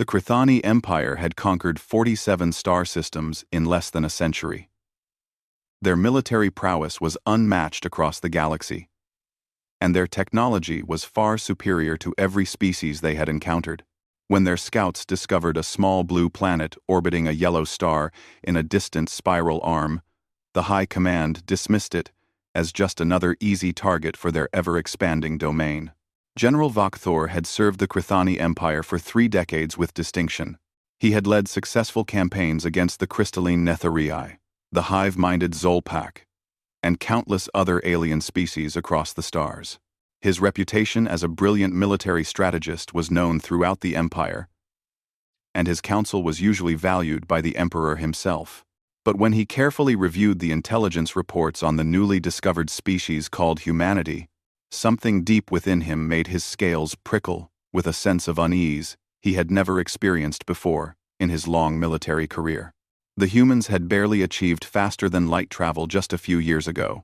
The Krithani Empire had conquered 47 star systems in less than a century. Their military prowess was unmatched across the galaxy, and their technology was far superior to every species they had encountered. When their scouts discovered a small blue planet orbiting a yellow star in a distant spiral arm, the High Command dismissed it as just another easy target for their ever-expanding domain. General Vakthor had served the Krithani Empire for 3 decades with distinction. He had led successful campaigns against the crystalline Netharii, the hive-minded Zolpak, and countless other alien species across the stars. His reputation as a brilliant military strategist was known throughout the Empire, and his counsel was usually valued by the Emperor himself. But when he carefully reviewed the intelligence reports on the newly discovered species called humanity, something deep within him made his scales prickle with a sense of unease he had never experienced before in his long military career. The humans had barely achieved faster-than-light travel just a few years ago.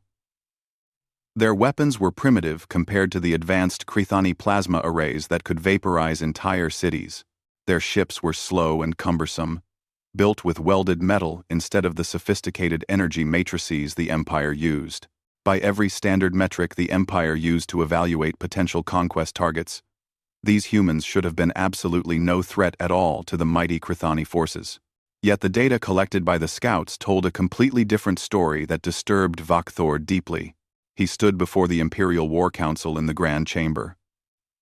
Their weapons were primitive compared to the advanced Krithani plasma arrays that could vaporize entire cities. Their ships were slow and cumbersome, built with welded metal instead of the sophisticated energy matrices the Empire used. By every standard metric the Empire used to evaluate potential conquest targets, these humans should have been absolutely no threat at all to the mighty Krithani forces. Yet the data collected by the scouts told a completely different story that disturbed Vakthor deeply. He stood before the Imperial War Council in the Grand Chamber,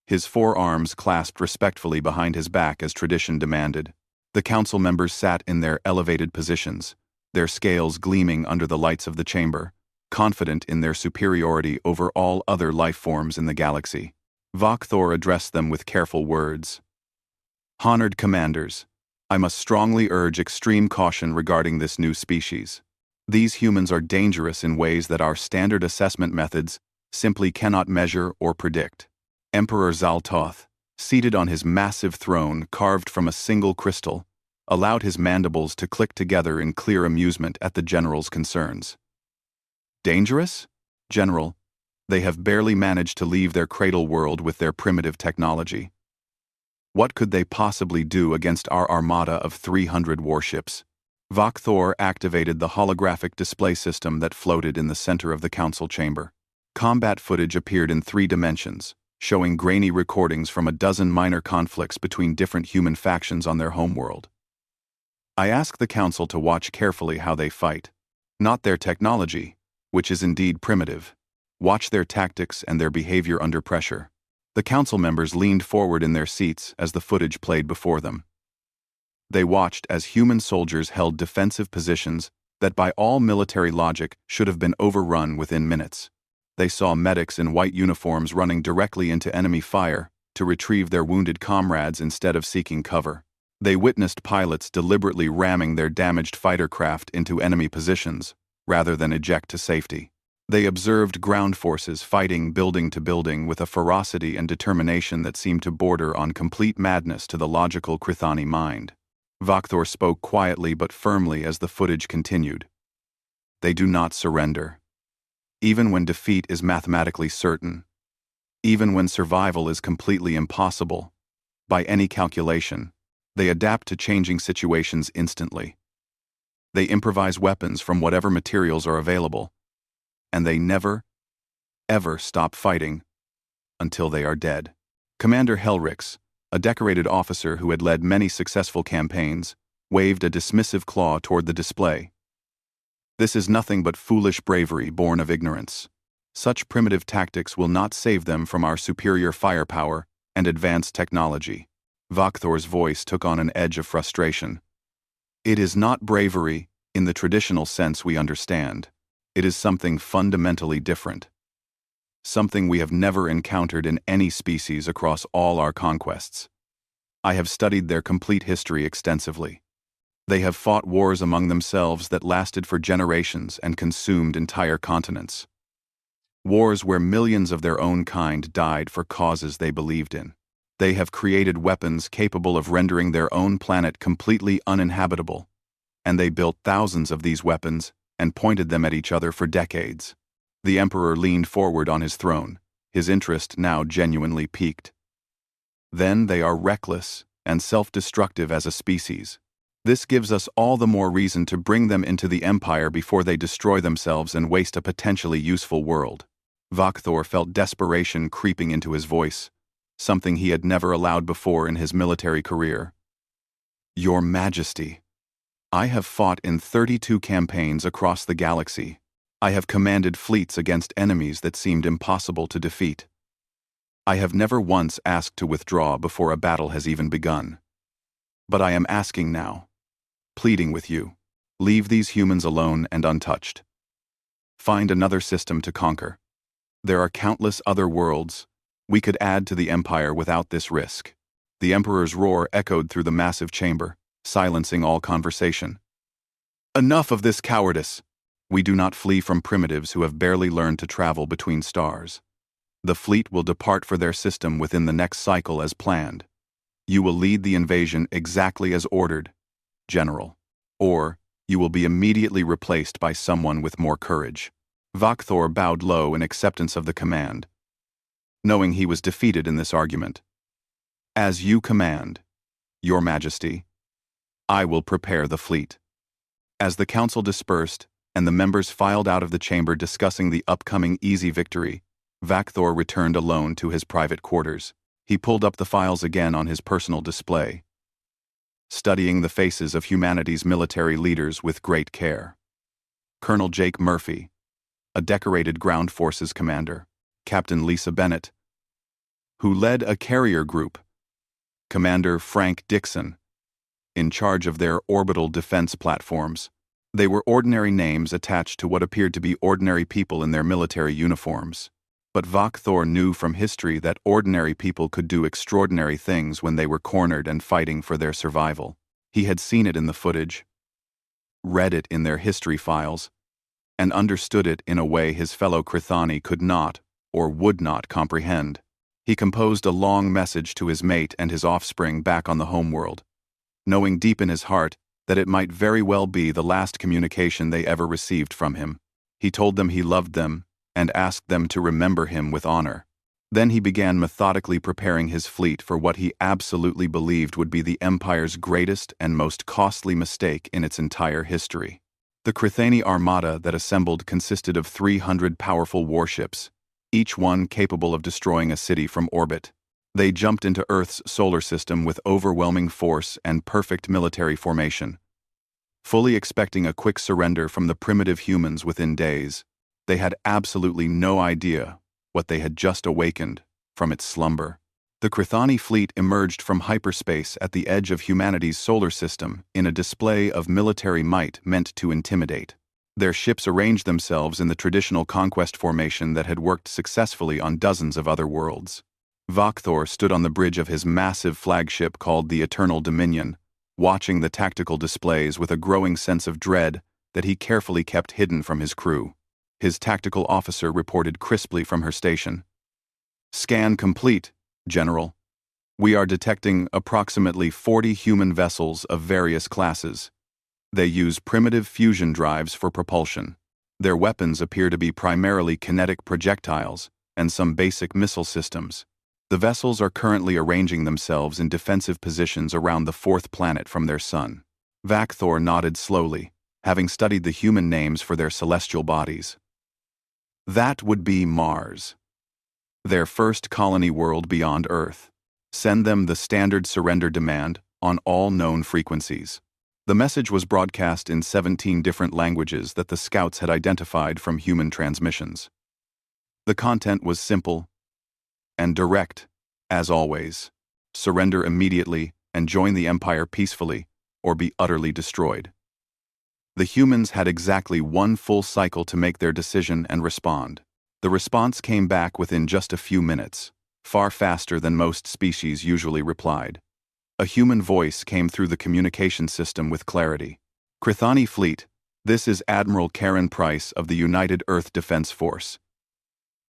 his 4 arms clasped respectfully behind his back as tradition demanded. The council members sat in their elevated positions, their scales gleaming under the lights of the chamber, confident in their superiority over all other life forms in the galaxy. Vakthor addressed them with careful words. "Honored commanders, I must strongly urge extreme caution regarding this new species. These humans are dangerous in ways that our standard assessment methods simply cannot measure or predict." Emperor Zaltoth, seated on his massive throne carved from a single crystal, allowed his mandibles to click together in clear amusement at the general's concerns. "Dangerous? General, they have barely managed to leave their cradle world with their primitive technology. What could they possibly do against our armada of 300 warships?" Vakthor activated the holographic display system that floated in the center of the council chamber. Combat footage appeared in 3 dimensions, showing grainy recordings from a dozen minor conflicts between different human factions on their homeworld. I ask the council to watch carefully how they fight. Not their technology, which is indeed primitive. Watch their tactics and their behavior under pressure. The council members leaned forward in their seats as the footage played before them. They watched as human soldiers held defensive positions that by all military logic should have been overrun within minutes. They saw medics in white uniforms running directly into enemy fire to retrieve their wounded comrades instead of seeking cover. They witnessed pilots deliberately ramming their damaged fighter craft into enemy positions rather than eject to safety. They observed ground forces fighting building to building with a ferocity and determination that seemed to border on complete madness to the logical Krithani mind. Vakthor spoke quietly but firmly as the footage continued. They do not surrender. Even when defeat is mathematically certain. Even when survival is completely impossible. By any calculation, they adapt to changing situations instantly. They improvise weapons from whatever materials are available. And they never, ever stop fighting until they are dead. Commander Helrix, a decorated officer who had led many successful campaigns, waved a dismissive claw toward the display. "This is nothing but foolish bravery born of ignorance. Such primitive tactics will not save them from our superior firepower and advanced technology." Vakthor's voice took on an edge of frustration. "It is not bravery in the traditional sense we understand. It is something fundamentally different. Something we have never encountered in any species across all our conquests. I have studied their complete history extensively. They have fought wars among themselves that lasted for generations and consumed entire continents. Wars where millions of their own kind died for causes they believed in. They have created weapons capable of rendering their own planet completely uninhabitable, and they built thousands of these weapons and pointed them at each other for decades." The Emperor leaned forward on his throne, his interest now genuinely piqued. "Then they are reckless and self-destructive as a species. This gives us all the more reason to bring them into the Empire before they destroy themselves and waste a potentially useful world. Vakthor felt desperation creeping into his voice, something he had never allowed before in his military career. Your Majesty, I have fought in 32 campaigns across the galaxy. I have commanded fleets against enemies that seemed impossible to defeat. I have never once asked to withdraw before a battle has even begun. But I am asking now, pleading with you, leave these humans alone and untouched. Find another system to conquer. There are countless other worlds we could add to the Empire without this risk. The Emperor's roar echoed through the massive chamber, silencing all conversation. Enough of this cowardice! We do not flee from primitives who have barely learned to travel between stars. The fleet will depart for their system within the next cycle as planned. You will lead the invasion exactly as ordered, General. Or, you will be immediately replaced by someone with more courage. Vakthor bowed low in acceptance of the command, knowing he was defeated in this argument. As you command, Your Majesty, I will prepare the fleet. As the council dispersed, and the members filed out of the chamber discussing the upcoming easy victory, Vakthor returned alone to his private quarters. He pulled up the files again on his personal display, studying the faces of humanity's military leaders with great care. Colonel Jake Murphy, a decorated ground forces commander, Captain Lisa Bennett, who led a carrier group, Commander Frank Dixon, in charge of their orbital defense platforms. They were ordinary names attached to what appeared to be ordinary people in their military uniforms. But Vakthor knew from history that ordinary people could do extraordinary things when they were cornered and fighting for their survival. He had seen it in the footage, read it in their history files, and understood it in a way his fellow Krithani could not or would not comprehend. He composed a long message to his mate and his offspring back on the homeworld, knowing deep in his heart that it might very well be the last communication they ever received from him. He told them he loved them and asked them to remember him with honor. Then he began methodically preparing his fleet for what he absolutely believed would be the Empire's greatest and most costly mistake in its entire history. The Krithani armada that assembled consisted of 300 powerful warships, each one capable of destroying a city from orbit. They jumped into Earth's solar system with overwhelming force and perfect military formation, fully expecting a quick surrender from the primitive humans within days. They had absolutely no idea what they had just awakened from its slumber. The Krithani fleet emerged from hyperspace at the edge of humanity's solar system in a display of military might meant to intimidate. Their ships arranged themselves in the traditional conquest formation that had worked successfully on dozens of other worlds. Vakthor stood on the bridge of his massive flagship called the Eternal Dominion, watching the tactical displays with a growing sense of dread that he carefully kept hidden from his crew. His tactical officer reported crisply from her station. Scan complete, General. We are detecting approximately 40 human vessels of various classes. They use primitive fusion drives for propulsion. Their weapons appear to be primarily kinetic projectiles and some basic missile systems. The vessels are currently arranging themselves in defensive positions around the fourth planet from their sun. Vakthor nodded slowly, having studied the human names for their celestial bodies. That would be Mars, their first colony world beyond Earth. Send them the standard surrender demand on all known frequencies. The message was broadcast in 17 different languages that the scouts had identified from human transmissions. The content was simple and direct, as always. Surrender immediately and join the Empire peacefully, or be utterly destroyed. The humans had exactly one full cycle to make their decision and respond. The response came back within just a few minutes, far faster than most species usually replied. A human voice came through the communication system with clarity. Krithani Fleet, this is Admiral Karen Price of the United Earth Defense Force.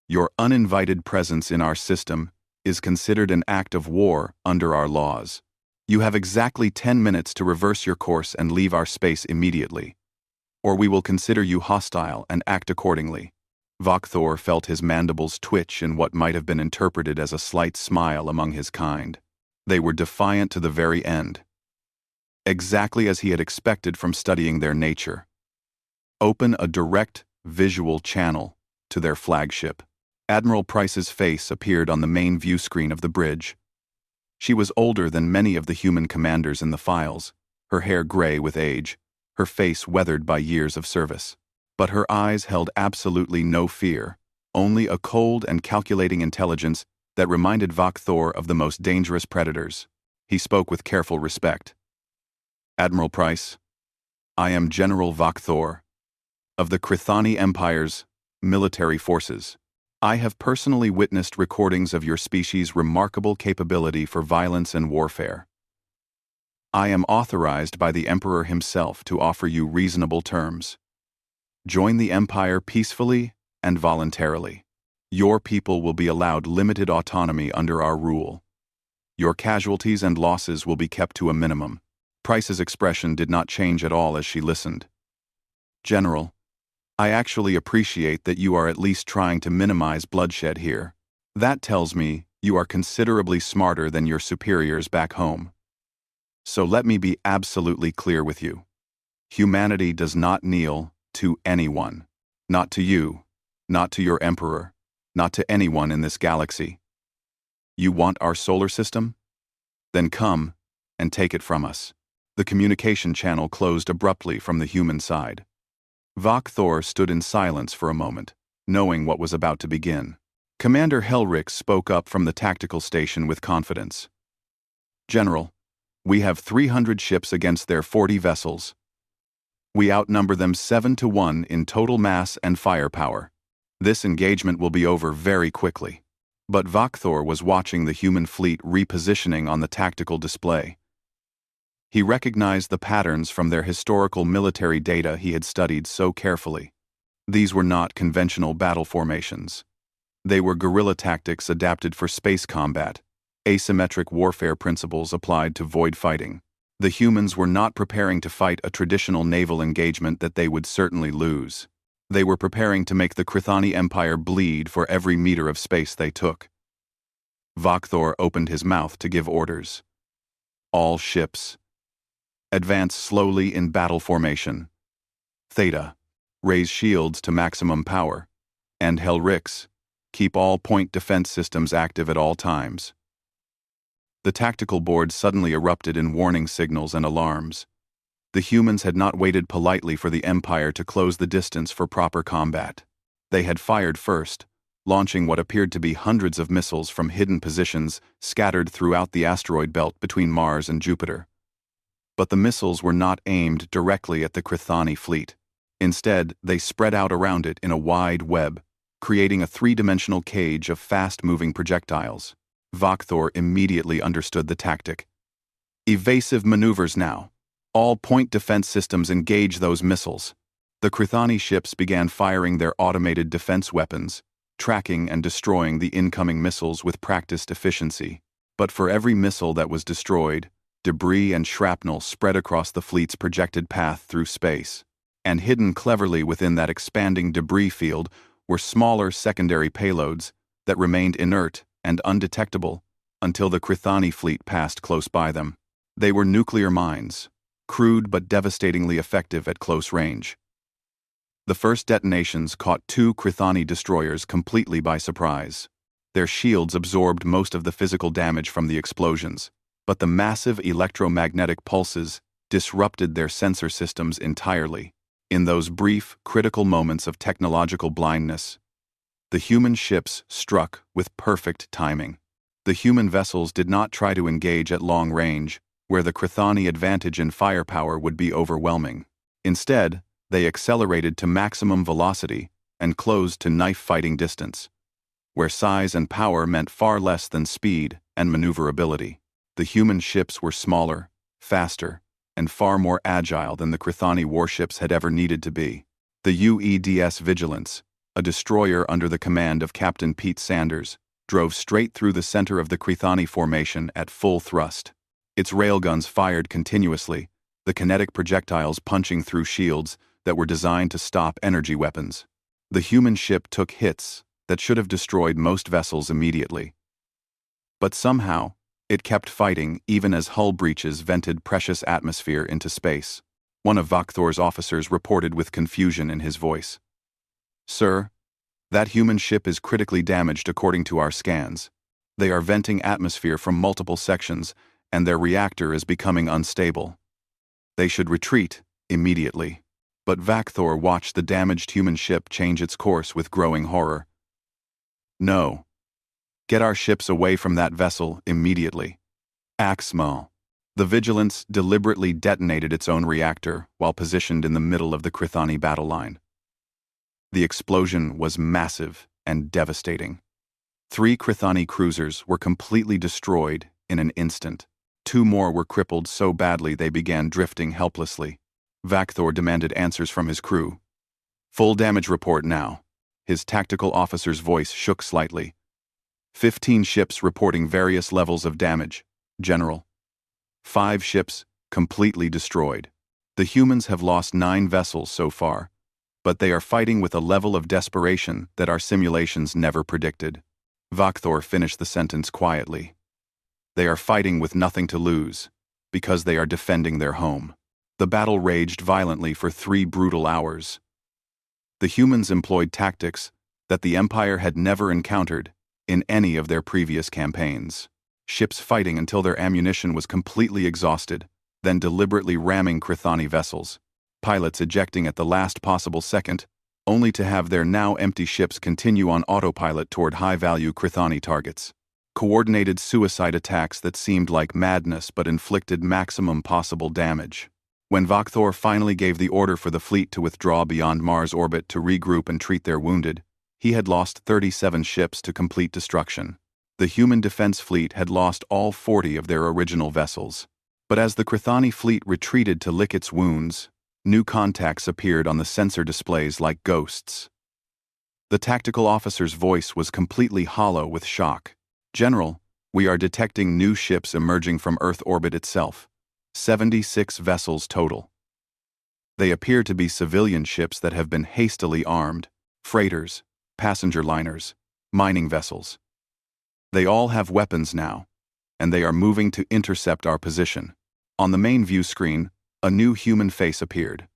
Your uninvited presence in our system is considered an act of war under our laws. You have exactly 10 minutes to reverse your course and leave our space immediately, or we will consider you hostile and act accordingly. Vakthor felt his mandibles twitch in what might have been interpreted as a slight smile among his kind. They were defiant to the very end, exactly as he had expected from studying their nature. Open a direct, visual channel to their flagship. Admiral Price's face appeared on the main view screen of the bridge. She was older than many of the human commanders in the files, her hair gray with age, her face weathered by years of service. But her eyes held absolutely no fear, only a cold and calculating intelligence that reminded Vok Thor of the most dangerous predators. He spoke with careful respect. Admiral Price, I am General Vok Thor, of the Krithani Empire's military forces. I have personally witnessed recordings of your species' remarkable capability for violence and warfare. I am authorized by the Emperor himself to offer you reasonable terms. Join the Empire peacefully and voluntarily. Your people will be allowed limited autonomy under our rule. Your casualties and losses will be kept to a minimum. Price's expression did not change at all as she listened. General, I actually appreciate that you are at least trying to minimize bloodshed here. That tells me you are considerably smarter than your superiors back home. So let me be absolutely clear with you. Humanity does not kneel to anyone. Not to you, not to your emperor, not to anyone in this galaxy. You want our solar system? Then come and take it from us. The communication channel closed abruptly from the human side. Vok Thor stood in silence for a moment, knowing what was about to begin. Commander Helrix spoke up from the tactical station with confidence. General, we have 300 ships against their 40 vessels. We outnumber them 7-1 in total mass and firepower. This engagement will be over very quickly. But Vok Thor was watching the human fleet repositioning on the tactical display. He recognized the patterns from their historical military data he had studied so carefully. These were not conventional battle formations. They were guerrilla tactics adapted for space combat, asymmetric warfare principles applied to void fighting. The humans were not preparing to fight a traditional naval engagement that they would certainly lose. They were preparing to make the Krithani Empire bleed for every meter of space they took. Vok Thor opened his mouth to give orders. All ships, advance slowly in battle formation. Theta, raise shields to maximum power. And Helrix, keep all point defense systems active at all times. The tactical board suddenly erupted in warning signals and alarms. The humans had not waited politely for the Empire to close the distance for proper combat. They had fired first, launching what appeared to be hundreds of missiles from hidden positions scattered throughout the asteroid belt between Mars and Jupiter. But the missiles were not aimed directly at the Krithani fleet. Instead, they spread out around it in a wide web, creating a three-dimensional cage of fast-moving projectiles. Vok Thor immediately understood the tactic. Evasive maneuvers now. All point defense systems engage those missiles. The Krithani ships began firing their automated defense weapons, tracking and destroying the incoming missiles with practiced efficiency. But for every missile that was destroyed, debris and shrapnel spread across the fleet's projected path through space. And hidden cleverly within that expanding debris field were smaller secondary payloads that remained inert and undetectable until the Krithani fleet passed close by them. They were nuclear mines, crude but devastatingly effective at close range. The first detonations caught 2 Krithani destroyers completely by surprise. Their shields absorbed most of the physical damage from the explosions, but the massive electromagnetic pulses disrupted their sensor systems entirely. In those brief, critical moments of technological blindness, the human ships struck with perfect timing. The human vessels did not try to engage at long range, where the Krithani advantage in firepower would be overwhelming. Instead, they accelerated to maximum velocity and closed to knife-fighting distance, where size and power meant far less than speed and maneuverability. The human ships were smaller, faster, and far more agile than the Krithani warships had ever needed to be. The UEDS Vigilance, a destroyer under the command of Captain Pete Sanders, drove straight through the center of the Krithani formation at full thrust. Its railguns fired continuously, the kinetic projectiles punching through shields that were designed to stop energy weapons. The human ship took hits that should have destroyed most vessels immediately. But somehow, It kept fighting even as hull breaches vented precious atmosphere into space. One of Vakthor's officers reported with confusion in his voice. "Sir, that human ship is critically damaged according to our scans. They are venting atmosphere from multiple sections, and their reactor is becoming unstable. They should retreat immediately." But Vakthor watched the damaged human ship change its course with growing horror. "No. Get our ships away from that vessel immediately." Axmal. The Vigilance deliberately detonated its own reactor while positioned in the middle of the Krithani battle line. The explosion was massive and devastating. 3 Krithani cruisers were completely destroyed in an instant. 2 more were crippled so badly they began drifting helplessly. Vakthor demanded answers from his crew. "Full damage report now." His tactical officer's voice shook slightly. 15 ships reporting various levels of damage, General. 5 ships completely destroyed. The humans have lost 9 vessels so far, but they are fighting with a level of desperation that our simulations never predicted. Vakthor finished the sentence quietly. They are fighting with nothing to lose, because they are defending their home. The battle raged violently for 3 brutal hours. The humans employed tactics that the Empire had never encountered in any of their previous campaigns. Ships fighting until their ammunition was completely exhausted, then deliberately ramming Krithani vessels. Pilots ejecting at the last possible second, only to have their now empty ships continue on autopilot toward high-value Krithani targets. Coordinated suicide attacks that seemed like madness but inflicted maximum possible damage. When Vakthor finally gave the order for the fleet to withdraw beyond Mars' orbit to regroup and treat their wounded, he had lost 37 ships to complete destruction. The human defense fleet had lost all 40 of their original vessels. But as the Krithani fleet retreated to lick its wounds, new contacts appeared on the sensor displays like ghosts. The tactical officer's voice was completely hollow with shock. "General, we are detecting new ships emerging from Earth orbit itself. 76 vessels total. They appear to be civilian ships that have been hastily armed, freighters, passenger liners, mining vessels. They all have weapons now, and they are moving to intercept our position." On the main view screen, a new human face appeared.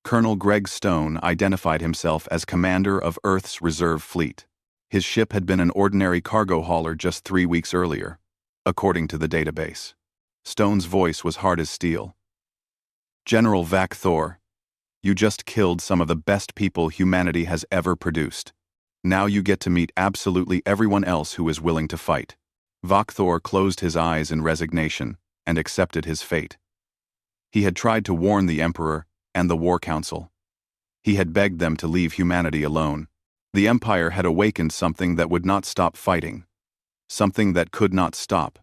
Colonel Greg Stone identified himself as commander of Earth's reserve fleet. His ship had been an ordinary cargo hauler just 3 weeks earlier, according to the database. Stone's voice was hard as steel. "General Vakthor, you just killed some of the best people humanity has ever produced. Now you get to meet absolutely everyone else who is willing to fight." Vakthor closed his eyes in resignation and accepted his fate. He had tried to warn the Emperor and the War Council. He had begged them to leave humanity alone. The Empire had awakened something that would not stop fighting. Something that could not stop,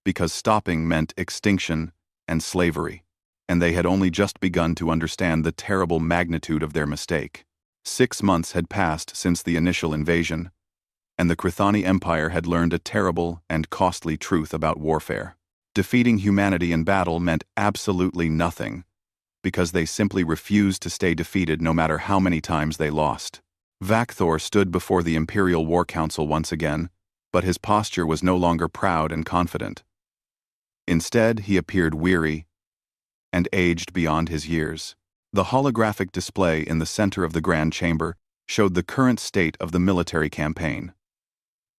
because stopping meant extinction and slavery, and they had only just begun to understand the terrible magnitude of their mistake. 6 months had passed since the initial invasion, and the Krithani Empire had learned a terrible and costly truth about warfare. Defeating humanity in battle meant absolutely nothing, because they simply refused to stay defeated no matter how many times they lost. Vakthor stood before the Imperial War Council once again, but his posture was no longer proud and confident. Instead, he appeared weary and aged beyond his years. The holographic display in the center of the Grand Chamber showed the current state of the military campaign.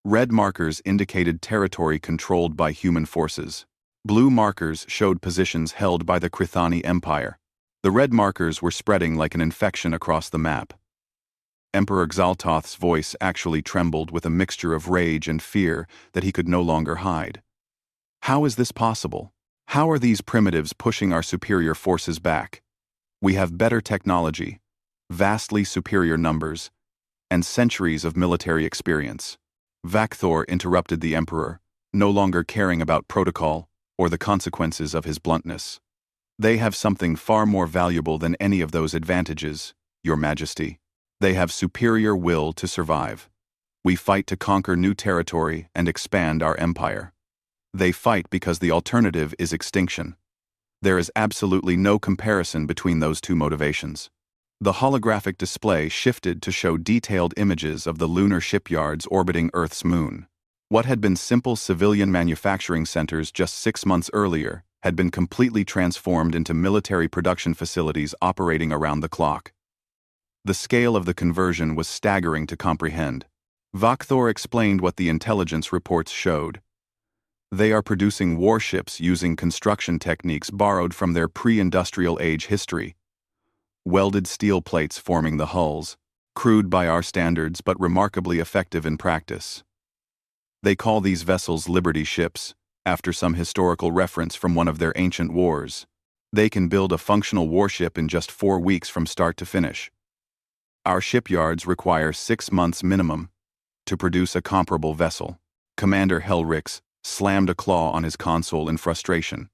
Red markers indicated territory controlled by human forces. Blue markers showed positions held by the Krithani Empire. The red markers were spreading like an infection across the map. Emperor Xaltoth's voice actually trembled with a mixture of rage and fear that he could no longer hide. "How is this possible? How are these primitives pushing our superior forces back? We have better technology, vastly superior numbers, and centuries of military experience." Vakthor interrupted the Emperor, no longer caring about protocol or the consequences of his bluntness. "They have something far more valuable than any of those advantages, Your Majesty. They have superior will to survive. We fight to conquer new territory and expand our empire. They fight because the alternative is extinction. There is absolutely no comparison between those two motivations." The holographic display shifted to show detailed images of the lunar shipyards orbiting Earth's moon. What had been simple civilian manufacturing centers just 6 months earlier had been completely transformed into military production facilities operating around the clock. The scale of the conversion was staggering to comprehend. Vakthor explained what the intelligence reports showed. They are producing warships using construction techniques borrowed from their pre-industrial age history. Welded steel plates forming the hulls, crude by our standards but remarkably effective in practice. They call these vessels Liberty ships, after some historical reference from one of their ancient wars. They can build a functional warship in just 4 weeks from start to finish. Our shipyards require 6 months minimum to produce a comparable vessel. Commander Helrix slammed a claw on his console in frustration.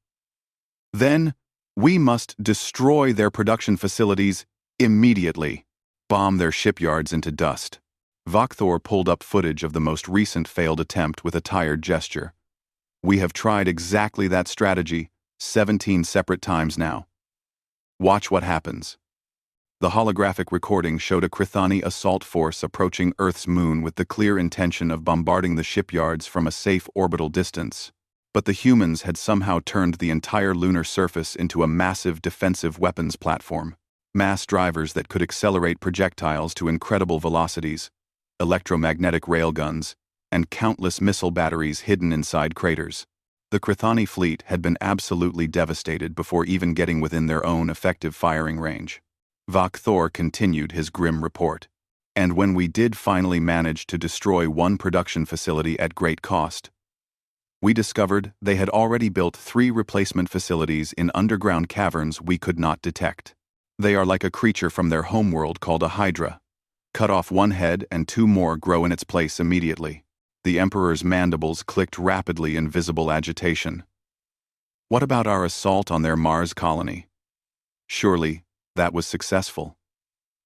Then, we must destroy their production facilities immediately. Bomb their shipyards into dust. Vakthor pulled up footage of the most recent failed attempt with a tired gesture. We have tried exactly that strategy 17 separate times now. Watch what happens. The holographic recording showed a Krithani assault force approaching Earth's moon with the clear intention of bombarding the shipyards from a safe orbital distance. But the humans had somehow turned the entire lunar surface into a massive defensive weapons platform. Mass drivers that could accelerate projectiles to incredible velocities, electromagnetic railguns, and countless missile batteries hidden inside craters. The Krithani fleet had been absolutely devastated before even getting within their own effective firing range. Vakthor continued his grim report. And when we did finally manage to destroy one production facility at great cost, we discovered they had already built 3 replacement facilities in underground caverns we could not detect. They are like a creature from their homeworld called a hydra. Cut off one head and 2 more grow in its place immediately. The Emperor's mandibles clicked rapidly in visible agitation. What about our assault on their Mars colony? Surely, that was successful.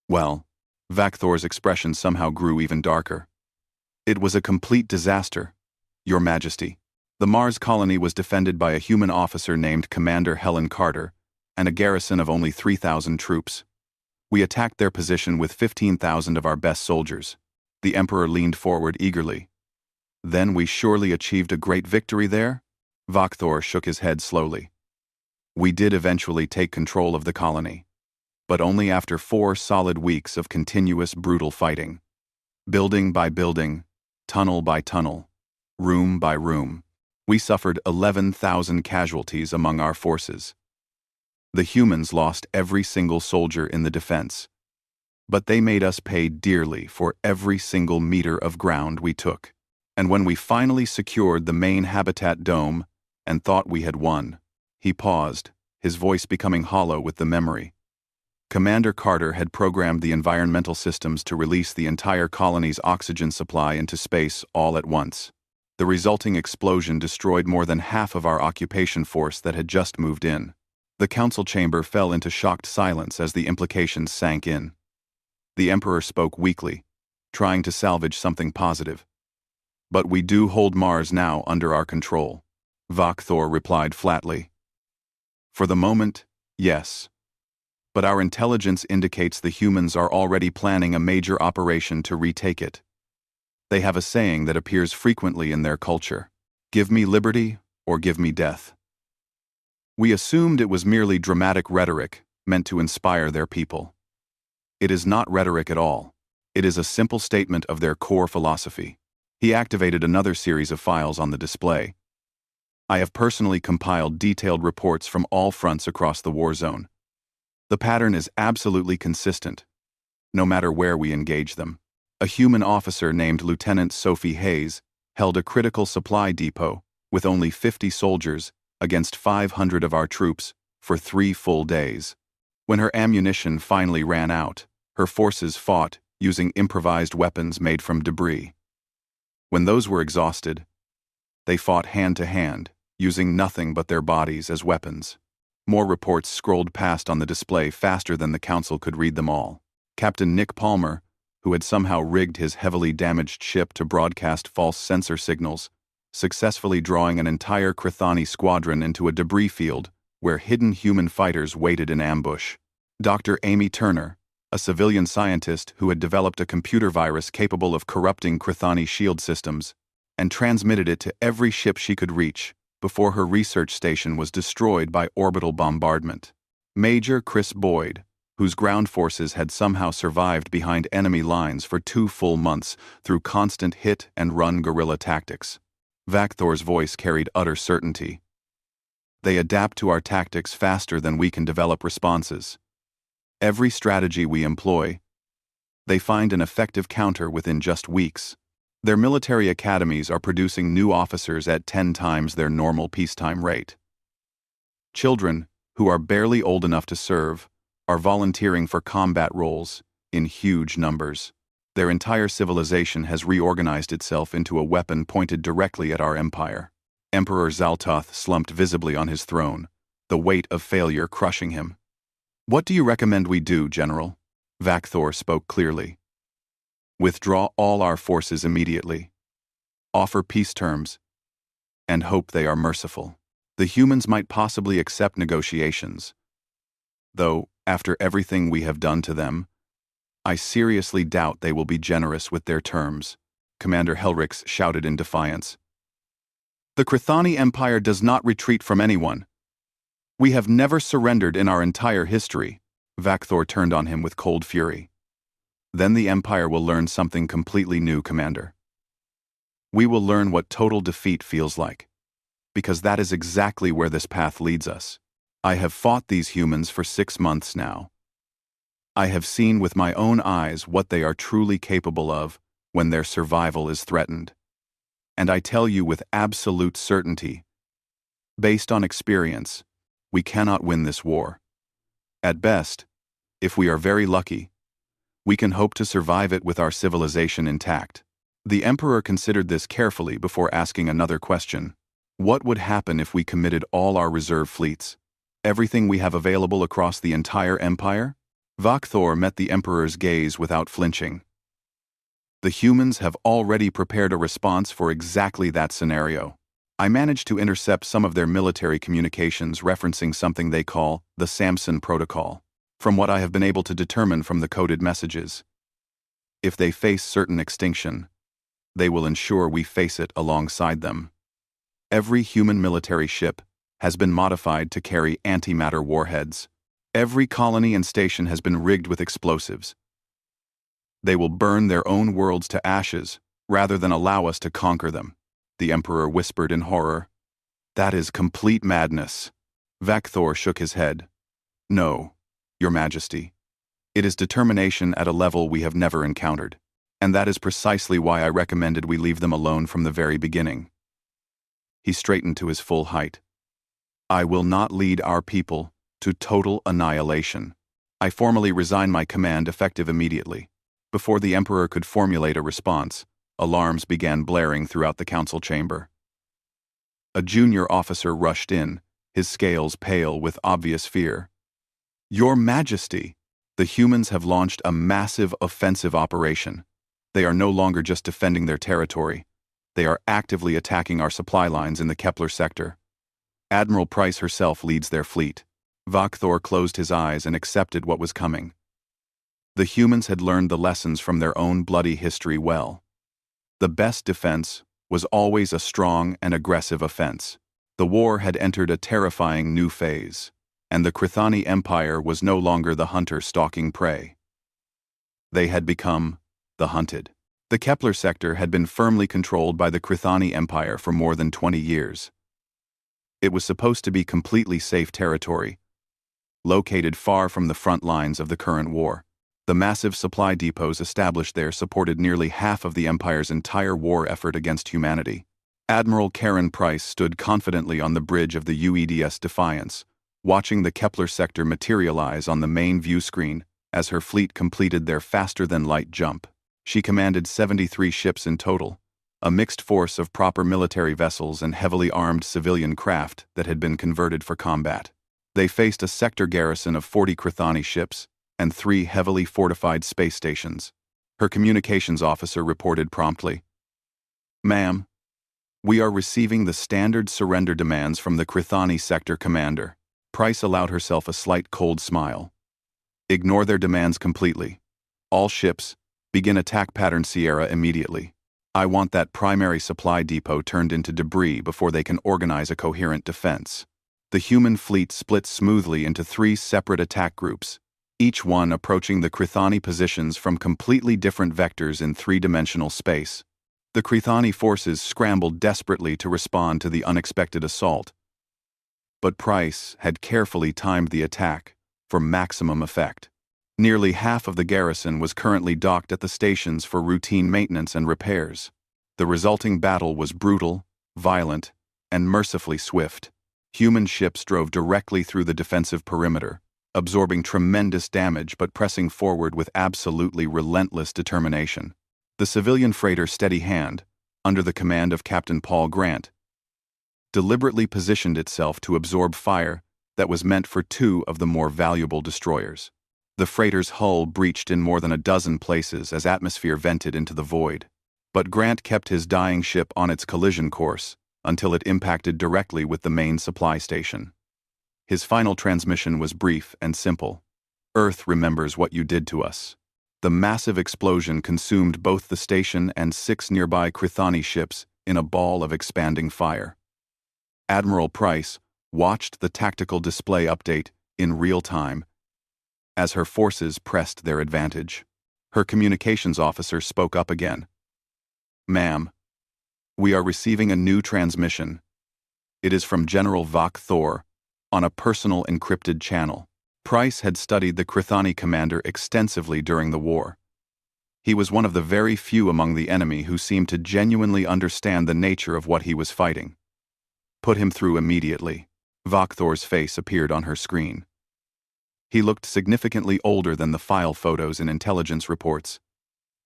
Well, Vakthor's expression somehow grew even darker. It was a complete disaster, Your Majesty. The Mars colony was defended by a human officer named Commander Helen Carter and a garrison of only 3,000 troops. We attacked their position with 15,000 of our best soldiers. The Emperor leaned forward eagerly. Then we surely achieved a great victory there? Vakthor shook his head slowly. We did eventually take control of the colony, but only after 4 solid weeks of continuous brutal fighting. Building by building, tunnel by tunnel, room by room, we suffered 11,000 casualties among our forces. The humans lost every single soldier in the defense, but they made us pay dearly for every single meter of ground we took. And when we finally secured the main habitat dome and thought we had won, he paused, his voice becoming hollow with the memory. Commander Carter had programmed the environmental systems to release the entire colony's oxygen supply into space all at once. The resulting explosion destroyed more than half of our occupation force that had just moved in. The council chamber fell into shocked silence as the implications sank in. The Emperor spoke weakly, trying to salvage something positive. But we do hold Mars now under our control, Vakthor replied flatly. For the moment, yes. But our intelligence indicates the humans are already planning a major operation to retake it. They have a saying that appears frequently in their culture: give me liberty or give me death. We assumed it was merely dramatic rhetoric meant to inspire their people. It is not rhetoric at all. It is a simple statement of their core philosophy. He activated another series of files on the display. I have personally compiled detailed reports from all fronts across the war zone. The pattern is absolutely consistent, no matter where we engage them. A human officer named Lieutenant Sophie Hayes held a critical supply depot with only 50 soldiers against 500 of our troops for 3 full days. When her ammunition finally ran out, her forces fought using improvised weapons made from debris. When those were exhausted, they fought hand to hand, using nothing but their bodies as weapons. More reports scrolled past on the display faster than the council could read them all. Captain Nick Palmer, who had somehow rigged his heavily damaged ship to broadcast false sensor signals, successfully drawing an entire Krithani squadron into a debris field where hidden human fighters waited in ambush. Dr. Amy Turner, a civilian scientist who had developed a computer virus capable of corrupting Krithani shield systems, and transmitted it to every ship she could reach before her research station was destroyed by orbital bombardment. Major Chris Boyd, whose ground forces had somehow survived behind enemy lines for 2 full months through constant hit-and-run guerrilla tactics. Vakthor's voice carried utter certainty. They adapt to our tactics faster than we can develop responses. Every strategy we employ, they find an effective counter within just weeks. Their military academies are producing new officers at 10 times their normal peacetime rate. Children, who are barely old enough to serve, are volunteering for combat roles in huge numbers. Their entire civilization has reorganized itself into a weapon pointed directly at our empire. Emperor Zaltoth slumped visibly on his throne, the weight of failure crushing him. "What do you recommend we do, General?" Vakthor spoke clearly. "Withdraw all our forces immediately. Offer peace terms, and hope they are merciful. The humans might possibly accept negotiations, though, after everything we have done to them, I seriously doubt they will be generous with their terms," Commander Helrix shouted in defiance. "The Crithani Empire does not retreat from anyone. We have never surrendered in our entire history." Vakthor turned on him with cold fury. "Then the Empire will learn something completely new, Commander. We will learn what total defeat feels like, because that is exactly where this path leads us. I have fought these humans for 6 months now. I have seen with my own eyes what they are truly capable of when their survival is threatened. And I tell you with absolute certainty, based on experience, we cannot win this war. At best, if we are very lucky, we can hope to survive it with our civilization intact." The Emperor considered this carefully before asking another question. "What would happen if we committed all our reserve fleets? Everything we have available across the entire empire?" Vakthor met the Emperor's gaze without flinching. "The humans have already prepared a response for exactly that scenario. I managed to intercept some of their military communications referencing something they call the Samson Protocol, from what I have been able to determine from the coded messages. If they face certain extinction, they will ensure we face it alongside them. Every human military ship has been modified to carry antimatter warheads. Every colony and station has been rigged with explosives. They will burn their own worlds to ashes rather than allow us to conquer them," the Emperor whispered in horror. "That is complete madness." Vakthor shook his head. "No, Your Majesty. It is determination at a level we have never encountered, and that is precisely why I recommended we leave them alone from the very beginning." He straightened to his full height. "I will not lead our people to total annihilation. I formally resign my command effective immediately." Before the Emperor could formulate a response, alarms began blaring throughout the council chamber. A junior officer rushed in, his scales pale with obvious fear. "Your Majesty, the humans have launched a massive offensive operation. They are no longer just defending their territory. They are actively attacking our supply lines in the Kepler sector. Admiral Price herself leads their fleet." Vakthor closed his eyes and accepted what was coming. The humans had learned the lessons from their own bloody history well. The best defense was always a strong and aggressive offense. The war had entered a terrifying new phase, and the Crithani Empire was no longer the hunter stalking prey. They had become the hunted. The Kepler sector had been firmly controlled by the Crithani Empire for more than 20 years. It was supposed to be completely safe territory, located far from the front lines of the current war. The massive supply depots established there supported nearly half of the Empire's entire war effort against humanity. Admiral Karen Price stood confidently on the bridge of the UEDS Defiance, watching the Kepler sector materialize on the main view screen as her fleet completed their faster-than-light jump. She commanded 73 ships in total, a mixed force of proper military vessels and heavily armed civilian craft that had been converted for combat. They faced a sector garrison of 40 Crithani ships and 3 heavily fortified space stations. Her communications officer reported promptly, "Ma'am, we are receiving the standard surrender demands from the Crithani sector commander." Price allowed herself a slight cold smile. "Ignore their demands completely. All ships, begin attack pattern Sierra immediately." I want that primary supply depot turned into debris before they can organize a coherent defense. The human fleet split smoothly into 3 separate attack groups, each one approaching the Krithani positions from completely different vectors in 3-dimensional space. The Krithani forces scrambled desperately to respond to the unexpected assault. But Price had carefully timed the attack for maximum effect. Nearly half of the garrison was currently docked at the stations for routine maintenance and repairs. The resulting battle was brutal, violent, and mercifully swift. Human ships drove directly through the defensive perimeter, absorbing tremendous damage but pressing forward with absolutely relentless determination. The civilian freighter Steady Hand, under the command of Captain Paul Grant, deliberately positioned itself to absorb fire that was meant for 2 of the more valuable destroyers. The freighter's hull breached in more than a dozen places as atmosphere vented into the void. But Grant kept his dying ship on its collision course until it impacted directly with the main supply station. His final transmission was brief and simple. Earth remembers what you did to us. The massive explosion consumed both the station and 6 nearby Krithani ships in a ball of expanding fire. Admiral Price watched the tactical display update in real time as her forces pressed their advantage. Her communications officer spoke up again. "Ma'am, we are receiving a new transmission. It is from General Vok Thor on a personal encrypted channel." Price had studied the Krithani commander extensively during the war. He was one of the very few among the enemy who seemed to genuinely understand the nature of what he was fighting. "Put him through immediately." Vok Thor's face appeared on her screen. He looked significantly older than the file photos and intelligence reports,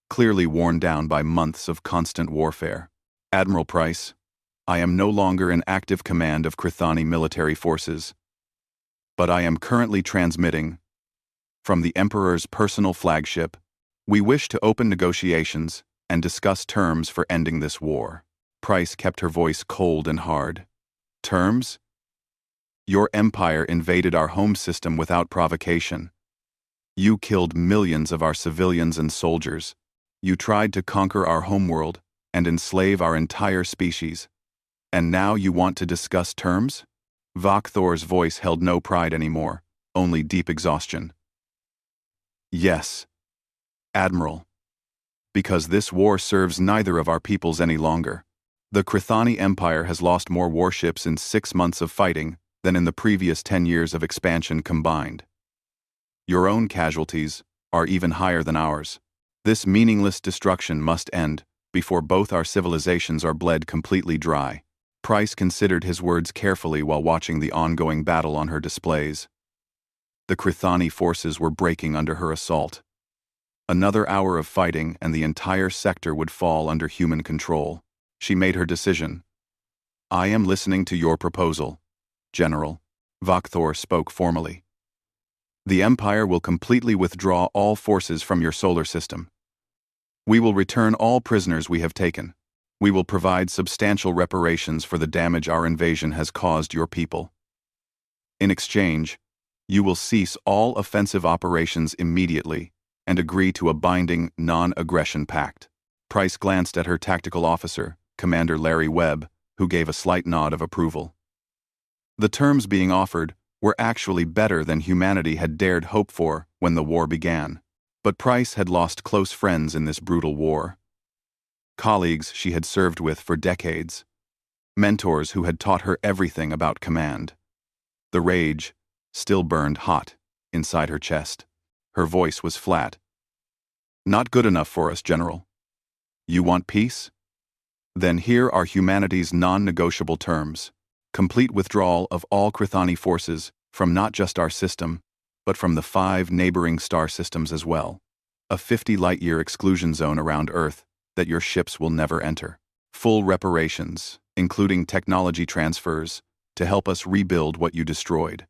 clearly worn down by months of constant warfare. "Admiral Price, I am no longer in active command of Krithani military forces, but I am currently transmitting from the Emperor's personal flagship. We wish to open negotiations and discuss terms for ending this war." Price kept her voice cold and hard. "Terms? Your empire invaded our home system without provocation. You killed millions of our civilians and soldiers. You tried to conquer our homeworld and enslave our entire species. And now you want to discuss terms?" Vok Thor's voice held no pride anymore, only deep exhaustion. "Yes, Admiral. Because this war serves neither of our peoples any longer. The Krithani Empire has lost more warships in 6 months of fighting than in the previous 10 years of expansion combined. Your own casualties are even higher than ours. This meaningless destruction must end before both our civilizations are bled completely dry." Price considered his words carefully while watching the ongoing battle on her displays. The Krithani forces were breaking under her assault. Another hour of fighting and the entire sector would fall under human control. She made her decision. "I am listening to your proposal, General." Vok Thor spoke formally. "The Empire will completely withdraw all forces from your solar system. We will return all prisoners we have taken. We will provide substantial reparations for the damage our invasion has caused your people. In exchange, you will cease all offensive operations immediately and agree to a binding non-aggression pact." Price glanced at her tactical officer, Commander Larry Webb, who gave a slight nod of approval. The terms being offered were actually better than humanity had dared hope for when the war began. But Price had lost close friends in this brutal war. Colleagues she had served with for decades. Mentors who had taught her everything about command. The rage still burned hot inside her chest. Her voice was flat. "Not good enough for us, General. You want peace? Then here are humanity's non-negotiable terms. Complete withdrawal of all Krithani forces from not just our system, but from the 5 neighboring star systems as well. A 50-light-year exclusion zone around Earth that your ships will never enter. Full reparations, including technology transfers, to help us rebuild what you destroyed.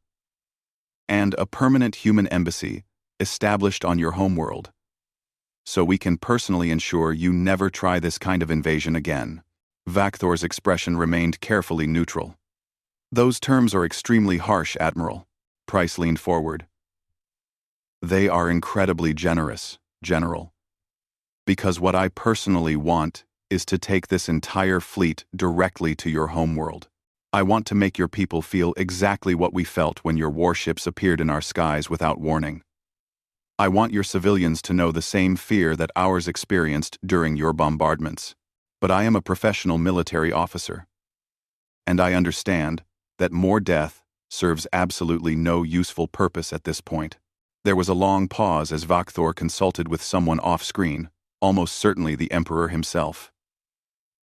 And a permanent human embassy established on your homeworld, so we can personally ensure you never try this kind of invasion again." Vok Thor's expression remained carefully neutral. "Those terms are extremely harsh, Admiral." Price leaned forward. "They are incredibly generous, General. Because what I personally want is to take this entire fleet directly to your homeworld. I want to make your people feel exactly what we felt when your warships appeared in our skies without warning. I want your civilians to know the same fear that ours experienced during your bombardments. But I am a professional military officer. And I understand that more death serves absolutely no useful purpose at this point. There was a long pause as Vakthor consulted with someone off-screen, almost certainly the Emperor himself.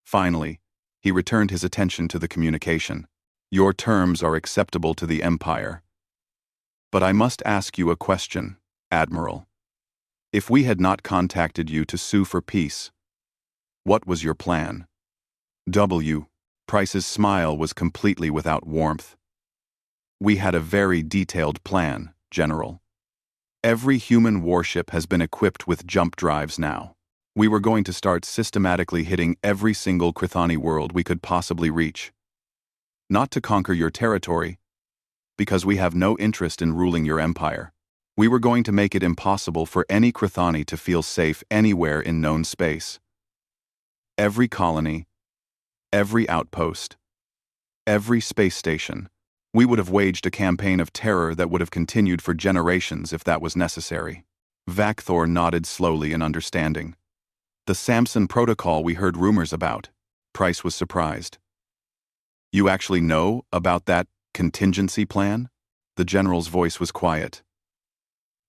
Finally, he returned his attention to the communication. Your terms are acceptable to the Empire. But I must ask you a question, Admiral. If we had not contacted you to sue for peace, what was your plan? Price's smile was completely without warmth. We had a very detailed plan, General. Every human warship has been equipped with jump drives now. We were going to start systematically hitting every single Krithani world we could possibly reach. Not to conquer your territory, because we have no interest in ruling your empire. We were going to make it impossible for any Krithani to feel safe anywhere in known space. Every colony, every outpost, every space station, we would have waged a campaign of terror that would have continued for generations if that was necessary. Vakthor nodded slowly in understanding. The Samson protocol we heard rumors about. Price was surprised. You actually know about that contingency plan? The general's voice was quiet.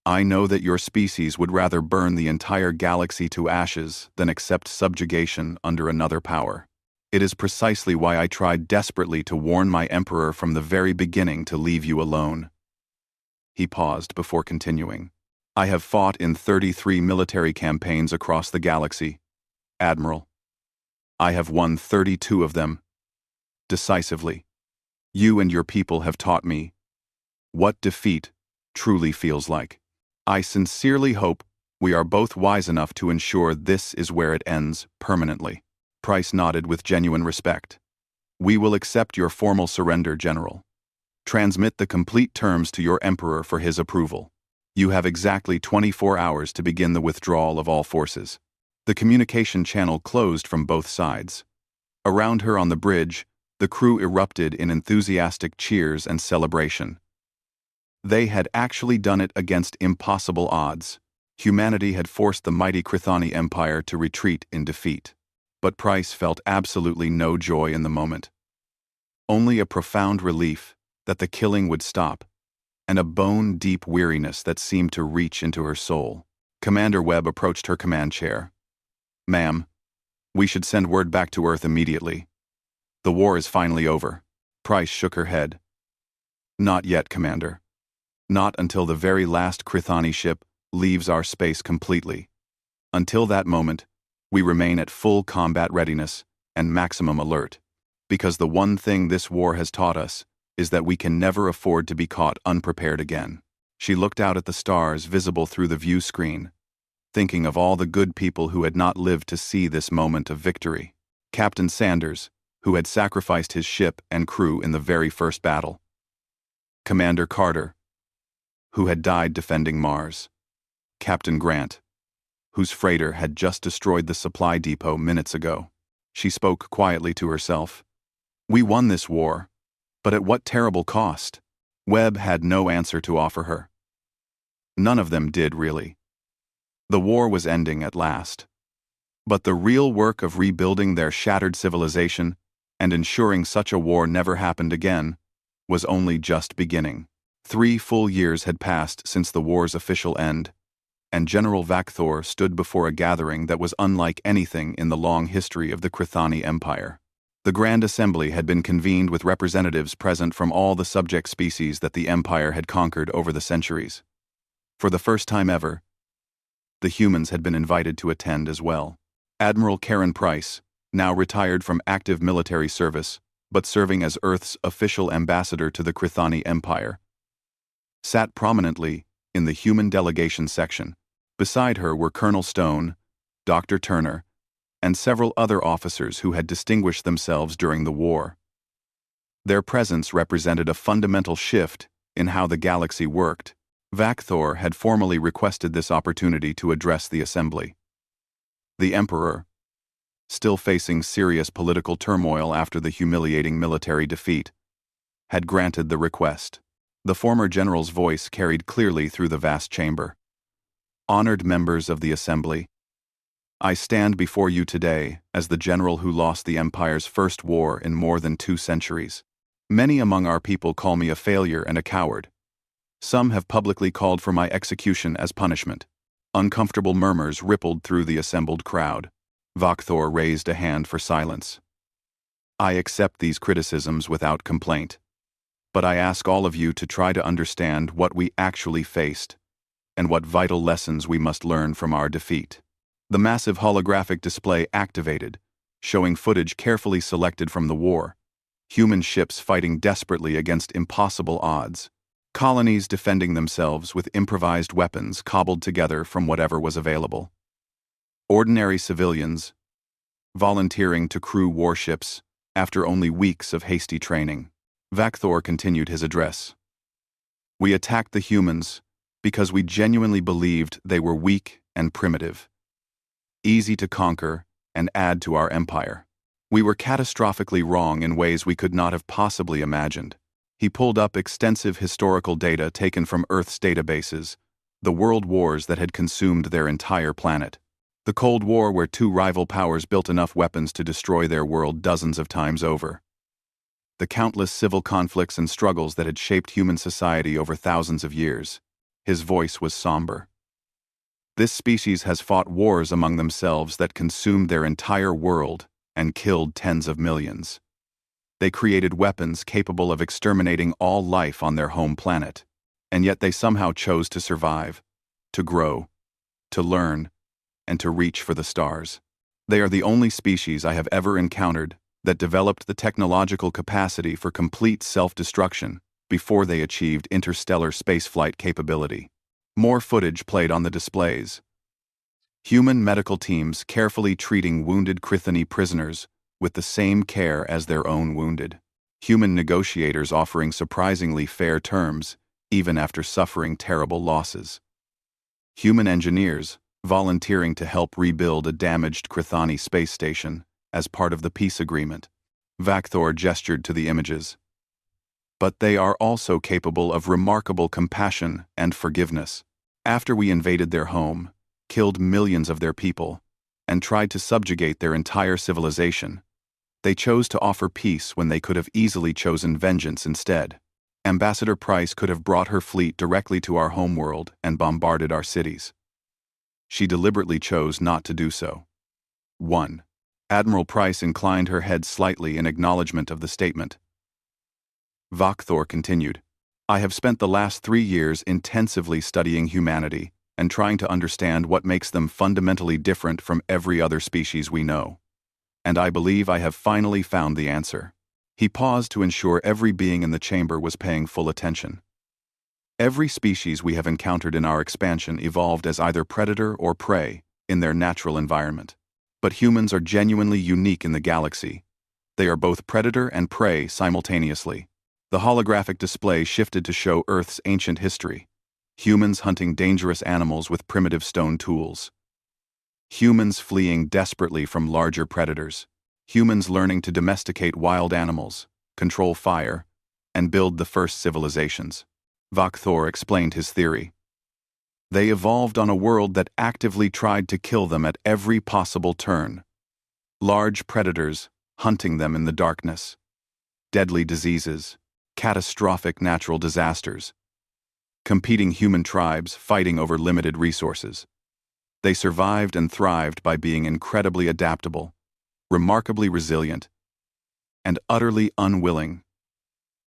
I know that your species would rather burn the entire galaxy to ashes than accept subjugation under another power. It is precisely why I tried desperately to warn my Emperor from the very beginning to leave you alone. He paused before continuing. I have fought in 33 military campaigns across the galaxy, Admiral. I have won 32 of them. Decisively. You and your people have taught me what defeat truly feels like. I sincerely hope we are both wise enough to ensure this is where it ends permanently. Price nodded with genuine respect. We will accept your formal surrender, General. Transmit the complete terms to your Emperor for his approval. You have exactly 24 hours to begin the withdrawal of all forces. The communication channel closed from both sides. Around her on the bridge, the crew erupted in enthusiastic cheers and celebration. They had actually done it against impossible odds. Humanity had forced the mighty Krithani Empire to retreat in defeat. But Price felt absolutely no joy in the moment. Only a profound relief that the killing would stop, and a bone-deep weariness that seemed to reach into her soul. Commander Webb approached her command chair. Ma'am, we should send word back to Earth immediately. The war is finally over. Price shook her head. Not yet, Commander. Not until the very last Krithani ship leaves our space completely. Until that moment, we remain at full combat readiness and maximum alert. Because the one thing this war has taught us is that we can never afford to be caught unprepared again. She looked out at the stars visible through the view screen, thinking of all the good people who had not lived to see this moment of victory. Captain Sanders, who had sacrificed his ship and crew in the very first battle. Commander Carter, who had died defending Mars. Captain Grant, whose freighter had just destroyed the supply depot minutes ago. She spoke quietly to herself. We won this war, but at what terrible cost? Webb had no answer to offer her. None of them did, really. The war was ending at last. But the real work of rebuilding their shattered civilization and ensuring such a war never happened again was only just beginning. 3 full years had passed since the war's official end, and General Vakthor stood before a gathering that was unlike anything in the long history of the Krithani Empire. The Grand Assembly had been convened with representatives present from all the subject species that the Empire had conquered over the centuries. For the first time ever, the humans had been invited to attend as well. Admiral Karen Price, now retired from active military service, but serving as Earth's official ambassador to the Krithani Empire, sat prominently in the human delegation section. Beside her were Colonel Stone, Dr. Turner, and several other officers who had distinguished themselves during the war. Their presence represented a fundamental shift in how the galaxy worked. Vakthor had formally requested this opportunity to address the assembly. The Emperor, still facing serious political turmoil after the humiliating military defeat, had granted the request. The former general's voice carried clearly through the vast chamber. Honored members of the assembly, I stand before you today as the general who lost the Empire's first war in more than 2 centuries. Many among our people call me a failure and a coward. Some have publicly called for my execution as punishment. Uncomfortable murmurs rippled through the assembled crowd. Vakthor raised a hand for silence. I accept these criticisms without complaint. But I ask all of you to try to understand what we actually faced, and what vital lessons we must learn from our defeat. The massive holographic display activated, showing footage carefully selected from the war. Human ships fighting desperately against impossible odds. Colonies defending themselves with improvised weapons cobbled together from whatever was available. Ordinary civilians volunteering to crew warships after only weeks of hasty training. Vakthor continued his address. We attacked the humans because we genuinely believed they were weak and primitive, easy to conquer and add to our empire. We were catastrophically wrong in ways we could not have possibly imagined. He pulled up extensive historical data taken from Earth's databases, the world wars that had consumed their entire planet. The Cold War, where 2 rival powers built enough weapons to destroy their world dozens of times over. The countless civil conflicts and struggles that had shaped human society over thousands of years. His voice was somber. This species has fought wars among themselves that consumed their entire world and killed tens of millions. They created weapons capable of exterminating all life on their home planet, and yet they somehow chose to survive, to grow, to learn, and to reach for the stars. They are the only species I have ever encountered that developed the technological capacity for complete self-destruction before they achieved interstellar spaceflight capability. More footage played on the displays. Human medical teams carefully treating wounded Krithani prisoners with the same care as their own wounded. Human negotiators offering surprisingly fair terms, even after suffering terrible losses. Human engineers volunteering to help rebuild a damaged Krithani space station as part of the peace agreement. Vakthor gestured to the images. But they are also capable of remarkable compassion and forgiveness. After we invaded their home, killed millions of their people, and tried to subjugate their entire civilization, they chose to offer peace when they could have easily chosen vengeance instead. Ambassador Price could have brought her fleet directly to our homeworld and bombarded our cities. She deliberately chose not to do so. 1. Admiral Price inclined her head slightly in acknowledgement of the statement. Vakthor continued, I have spent the last 3 years intensively studying humanity and trying to understand what makes them fundamentally different from every other species we know. And I believe I have finally found the answer. He paused to ensure every being in the chamber was paying full attention. Every species we have encountered in our expansion evolved as either predator or prey in their natural environment. But humans are genuinely unique in the galaxy. They are both predator and prey simultaneously. The holographic display shifted to show Earth's ancient history. Humans hunting dangerous animals with primitive stone tools. Humans fleeing desperately from larger predators. Humans learning to domesticate wild animals, control fire, and build the first civilizations. Vakthor explained his theory. They evolved on a world that actively tried to kill them at every possible turn. Large predators hunting them in the darkness. Deadly diseases, catastrophic natural disasters. Competing human tribes fighting over limited resources. They survived and thrived by being incredibly adaptable, remarkably resilient, and utterly unwilling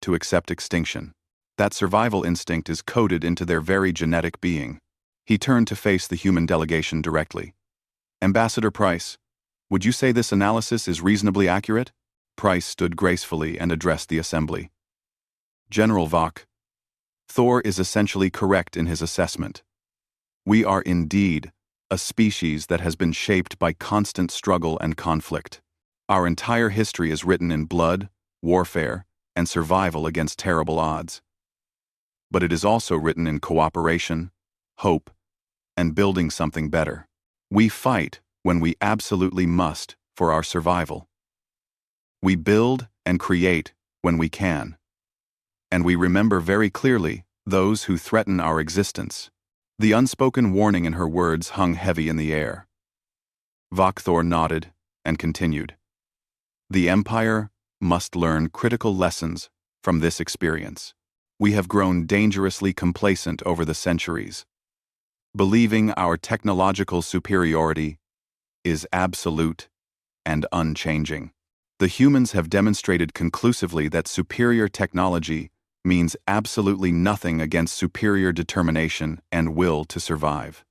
to accept extinction. That survival instinct is coded into their very genetic being. He turned to face the human delegation directly. Ambassador Price, would you say this analysis is reasonably accurate? Price stood gracefully and addressed the assembly. General Vak, Thor is essentially correct in his assessment. We are indeed a species that has been shaped by constant struggle and conflict. Our entire history is written in blood, warfare, and survival against terrible odds. But it is also written in cooperation, hope, and building something better. We fight when we absolutely must for our survival. We build and create when we can. And we remember very clearly those who threaten our existence. The unspoken warning in her words hung heavy in the air. Vakthor nodded and continued. The Empire must learn critical lessons from this experience. We have grown dangerously complacent over the centuries, believing our technological superiority is absolute and unchanging. The humans have demonstrated conclusively that superior technology means absolutely nothing against superior determination and will to survive.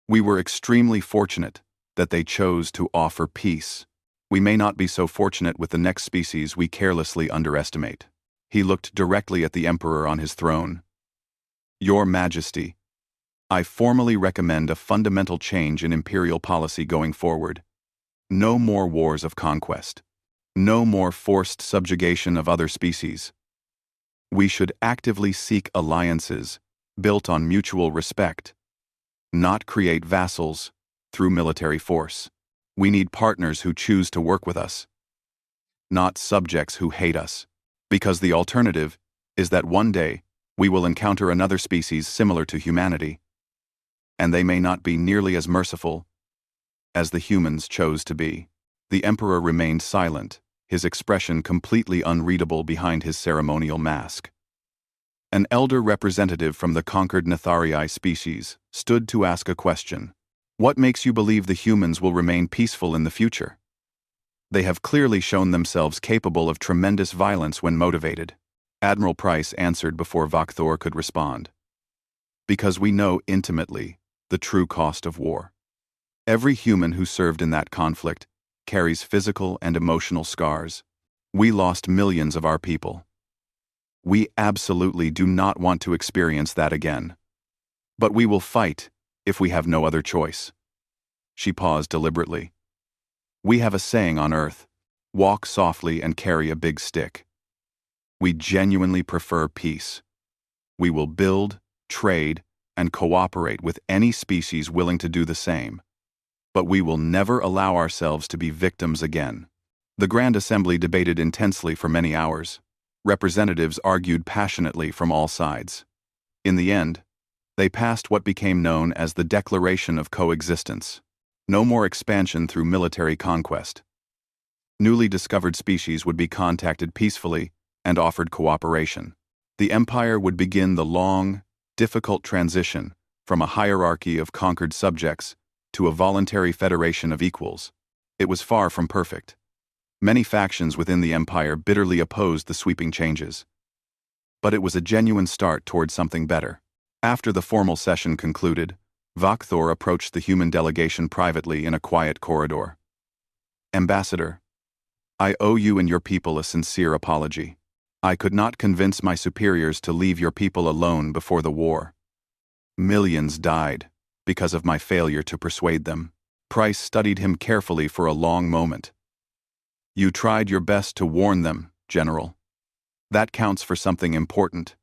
We were extremely fortunate that they chose to offer peace. We may not be so fortunate with the next species we carelessly underestimate. He looked directly at the Emperor on his throne. Your Majesty, I formally recommend a fundamental change in imperial policy going forward. No more wars of conquest. No more forced subjugation of other species. We should actively seek alliances built on mutual respect, not create vassals through military force. We need partners who choose to work with us, not subjects who hate us, because the alternative is that one day we will encounter another species similar to humanity, and they may not be nearly as merciful as the humans chose to be. The Emperor remained silent, his expression completely unreadable behind his ceremonial mask. An elder representative from the conquered Netharii species stood to ask a question. What makes you believe the humans will remain peaceful in the future? They have clearly shown themselves capable of tremendous violence when motivated. Admiral Price answered before Vakthor could respond. Because we know intimately the true cost of war. Every human who served in that conflict carries physical and emotional scars. We lost millions of our people. We absolutely do not want to experience that again. But we will fight if we have no other choice. She paused deliberately. We have a saying on Earth: walk softly and carry a big stick. We genuinely prefer peace. We will build, trade, and cooperate with any species willing to do the same. But we will never allow ourselves to be victims again. The Grand Assembly debated intensely for many hours. Representatives argued passionately from all sides. In the end, they passed what became known as the Declaration of Coexistence. No more expansion through military conquest. Newly discovered species would be contacted peacefully and offered cooperation. The Empire would begin the long, difficult transition from a hierarchy of conquered subjects to a voluntary federation of equals. It was far from perfect. Many factions within the Empire bitterly opposed the sweeping changes. But it was a genuine start toward something better. After the formal session concluded, Vakthor approached the human delegation privately in a quiet corridor. Ambassador, I owe you and your people a sincere apology. I could not convince my superiors to leave your people alone before the war. Millions died because of my failure to persuade them. Price studied him carefully for a long moment. You tried your best to warn them, General. That counts for something important.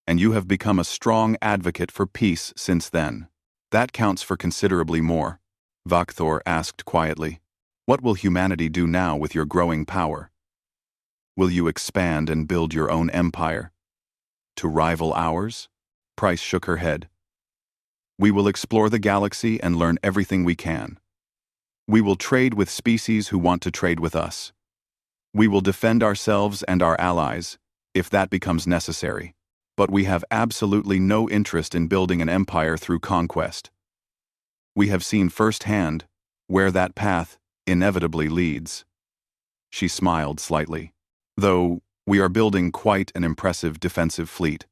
And you have become a strong advocate for peace since then. That counts for considerably more. Vakthor asked quietly. What will humanity do now with your growing power? Will you expand and build your own empire? To rival ours? Price shook her head. We will explore the galaxy and learn everything we can. We will trade with species who want to trade with us. We will defend ourselves and our allies, if that becomes necessary. But we have absolutely no interest in building an empire through conquest. We have seen firsthand where that path inevitably leads. She smiled slightly. Though we are building quite an impressive defensive fleet,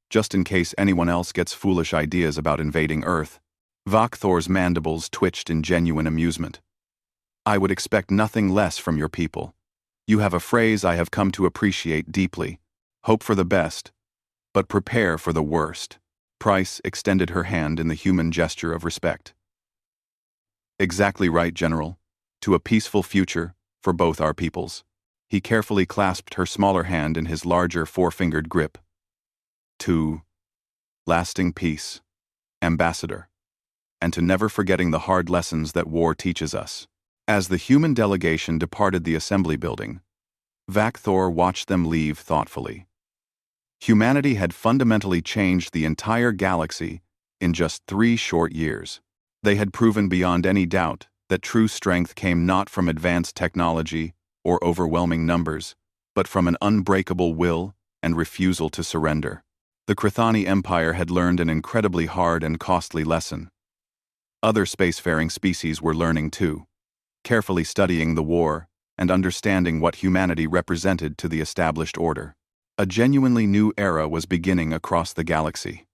just in case anyone else gets foolish ideas about invading Earth. Vakthor's mandibles twitched in genuine amusement. I would expect nothing less from your people. You have a phrase I have come to appreciate deeply. Hope for the best, but prepare for the worst. Price extended her hand in the human gesture of respect. Exactly right, General. To a peaceful future for both our peoples. He carefully clasped her smaller hand in his larger four-fingered grip. To lasting peace, Ambassador, and to never forgetting the hard lessons that war teaches us. As the human delegation departed the assembly building, Vakthor watched them leave thoughtfully. Humanity had fundamentally changed the entire galaxy in just 3 short years. They had proven beyond any doubt that true strength came not from advanced technology or overwhelming numbers, but from an unbreakable will and refusal to surrender. The Krithani Empire had learned an incredibly hard and costly lesson. Other spacefaring species were learning too, carefully studying the war and understanding what humanity represented to the established order. A genuinely new era was beginning across the galaxy.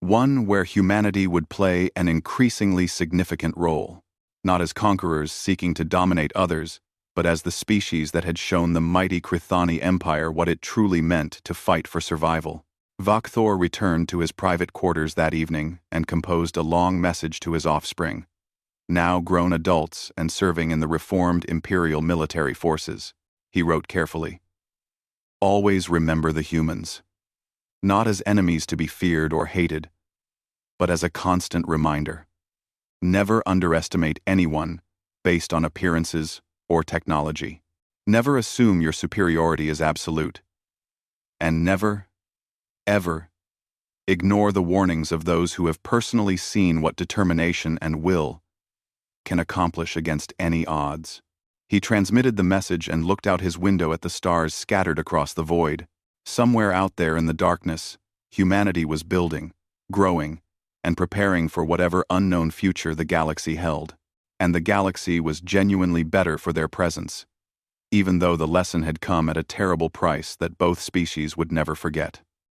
One where humanity would play an increasingly significant role, not as conquerors seeking to dominate others, but as the species that had shown the mighty Krithani Empire what it truly meant to fight for survival. Vakthor returned to his private quarters that evening and composed a long message to his offspring, now grown adults and serving in the reformed imperial military forces. He wrote carefully, "Always remember the humans, not as enemies to be feared or hated, but as a constant reminder. Never underestimate anyone based on appearances or technology. Never assume your superiority is absolute. And never, ever, ignore the warnings of those who have personally seen what determination and will can accomplish against any odds." He transmitted the message and looked out his window at the stars scattered across the void. Somewhere out there in the darkness, humanity was building, growing, and preparing for whatever unknown future the galaxy held. And the galaxy was genuinely better for their presence, even though the lesson had come at a terrible price that both species would never forget.